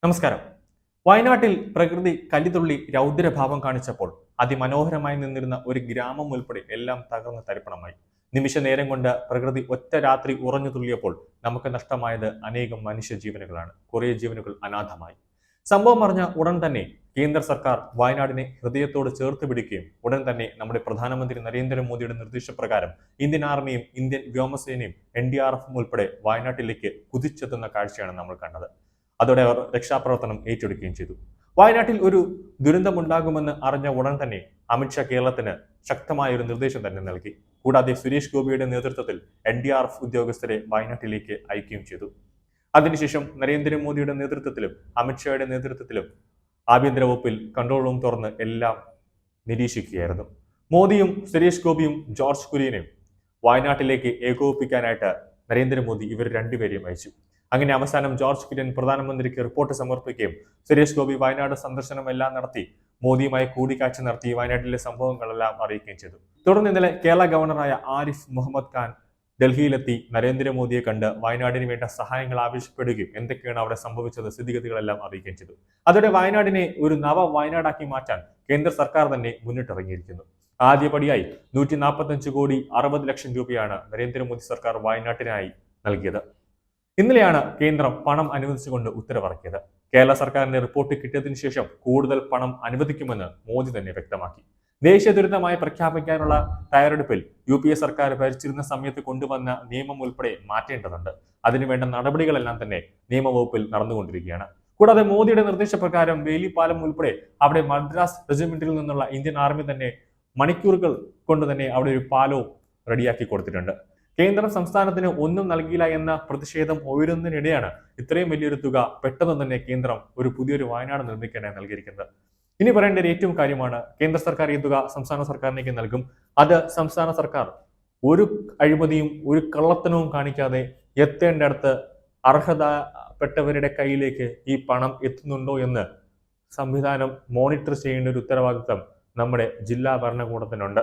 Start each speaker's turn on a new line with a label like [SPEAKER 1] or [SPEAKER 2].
[SPEAKER 1] നമസ്കാരം. വയനാട്ടിൽ പ്രകൃതി കലിതുള്ളി രൗദ്രഭാവം കാണിച്ചപ്പോൾ അതിമനോഹരമായി നിന്നിരുന്ന ഒരു ഗ്രാമം ഉൾപ്പെടെ എല്ലാം തകർന്ന് തരിപ്പണമായി. നിമിഷ നേരം കൊണ്ട് പ്രകൃതി ഒറ്റ രാത്രി ഉറഞ്ഞു തുള്ളിയപ്പോൾ നമുക്ക് നഷ്ടമായത് അനേകം മനുഷ്യജീവനുകളാണ്. കുറേ ജീവനുകൾ അനാഥമായി. സംഭവം അറിഞ്ഞ ഉടൻ തന്നെ കേന്ദ്ര സർക്കാർ വയനാടിനെ ഹൃദയത്തോട് ചേർത്ത് പിടിക്കുകയും ഉടൻ തന്നെ നമ്മുടെ പ്രധാനമന്ത്രി നരേന്ദ്രമോദിയുടെ നിർദ്ദേശപ്രകാരം ഇന്ത്യൻ ആർമിയും ഇന്ത്യൻ വ്യോമസേനയും NDRF ഉൾപ്പെടെ വയനാട്ടിലേക്ക് കുതിച്ചെത്തുന്ന കാഴ്ചയാണ് നമ്മൾ കണ്ടത്. അതോടെ അവർ രക്ഷാപ്രവർത്തനം ഏറ്റെടുക്കുകയും ചെയ്തു. വയനാട്ടിൽ ഒരു ദുരന്തമുണ്ടാകുമെന്ന് അറിഞ്ഞ ഉടൻ തന്നെ അമിത്ഷാ കേരളത്തിന് ശക്തമായ ഒരു നിർദ്ദേശം തന്നെ നൽകി. കൂടാതെ സുരേഷ് ഗോപിയുടെ നേതൃത്വത്തിൽ NDRF ഉദ്യോഗസ്ഥരെ വയനാട്ടിലേക്ക് അയക്കുകയും ചെയ്തു. അതിനുശേഷം നരേന്ദ്രമോദിയുടെ നേതൃത്വത്തിലും അമിത്ഷായുടെ നേതൃത്വത്തിലും ആഭ്യന്തര വകുപ്പിൽ കൺട്രോൾ റൂം തുറന്ന് എല്ലാം നിരീക്ഷിക്കുകയായിരുന്നു. മോദിയും സുരേഷ് ഗോപിയും ജോർജ് കുര്യനെയും വയനാട്ടിലേക്ക് ഏകോപിപ്പിക്കാനായിട്ട് നരേന്ദ്രമോദി ഇവർ രണ്ടുപേരെയും അയച്ചു. അങ്ങനെ അവസാനം ജോർജ് കുര്യൻ പ്രധാനമന്ത്രിക്ക് റിപ്പോർട്ട് സമർപ്പിക്കുകയും സുരേഷ് ഗോപി വയനാട് സന്ദർശനം എല്ലാം നടത്തി മോദിയുമായി കൂടിക്കാഴ്ച നടത്തി വയനാട്ടിലെ സംഭവങ്ങളെല്ലാം അറിയിക്കുകയും ചെയ്തു. തുടർന്ന് ഇന്നലെ കേരള ഗവർണറായ ആരിഫ് മുഹമ്മദ് ഖാൻ ഡൽഹിയിലെത്തി നരേന്ദ്രമോദിയെ കണ്ട് വയനാടിന് വേണ്ട സഹായങ്ങൾ ആവശ്യപ്പെടുകയും എന്തൊക്കെയാണ് അവിടെ സംഭവിച്ചത് സ്ഥിതിഗതികളെല്ലാം അറിയിക്കുകയും ചെയ്തു. അതോടെ വയനാടിനെ ഒരു നവ വയനാടാക്കി മാറ്റാൻ കേന്ദ്ര സർക്കാർ തന്നെ മുന്നിട്ടിറങ്ങിയിരിക്കുന്നു. ആദ്യപടിയായി 145 കോടി 60 ലക്ഷം രൂപയാണ് നരേന്ദ്രമോദി സർക്കാർ വയനാട്ടിനായി നൽകിയത്. ഇന്നലെയാണ് കേന്ദ്രം പണം അനുവദിച്ചുകൊണ്ട് ഉത്തരവിറക്കിയത്. കേരള സർക്കാരിന്റെ റിപ്പോർട്ട് കിട്ടിയതിനു ശേഷം കൂടുതൽ പണം അനുവദിക്കുമെന്ന് മോദി തന്നെ വ്യക്തമാക്കി. ദേശീയ ദുരിതമായി പ്രഖ്യാപിക്കാനുള്ള തയ്യാറെടുപ്പിൽ UPA സർക്കാർ ഭരിച്ചിരുന്ന സമയത്ത് കൊണ്ടുവന്ന നിയമം ഉൾപ്പെടെ മാറ്റേണ്ടതുണ്ട്. അതിനുവേണ്ട നടപടികളെല്ലാം തന്നെ നിയമവകുപ്പിൽ നടന്നുകൊണ്ടിരിക്കുകയാണ്. കൂടാതെ മോദിയുടെ നിർദ്ദേശപ്രകാരം വേലിപ്പാലം ഉൾപ്പെടെ അവിടെ മദ്രാസ് റെജിമെന്റിൽ നിന്നുള്ള ഇന്ത്യൻ ആർമി തന്നെ മണിക്കൂറുകൾ കൊണ്ട് തന്നെ അവിടെ ഒരു പാലവും റെഡിയാക്കി കൊടുത്തിട്ടുണ്ട്. കേന്ദ്രം സംസ്ഥാനത്തിന് ഒന്നും നൽകിയില്ല എന്ന പ്രതിഷേധം ഉയരുന്നതിനിടെയാണ് ഇത്രയും വലിയൊരു തുക പെട്ടെന്ന് തന്നെ കേന്ദ്രം ഒരു പുതിയൊരു വയനാട് നിർമ്മിക്കാനായി നൽകിയിരിക്കുന്നത്. ഇനി പറയേണ്ട ഒരു ഏറ്റവും കാര്യമാണ്, കേന്ദ്ര സർക്കാർ ഈ തുക സംസ്ഥാന സർക്കാരിലേക്ക് നൽകും. അത് സംസ്ഥാന സർക്കാർ ഒരു അഴിമതിയും ഒരു കള്ളത്തനവും കാണിക്കാതെ എത്തേണ്ടടുത്ത് അർഹതപ്പെട്ടവരുടെ കയ്യിലേക്ക് ഈ പണം എത്തുന്നുണ്ടോ എന്ന് സംവിധാനം മോണിറ്റർ ചെയ്യേണ്ട ഒരു ഉത്തരവാദിത്തം നമ്മുടെ ജില്ലാ ഭരണകൂടത്തിനുണ്ട്.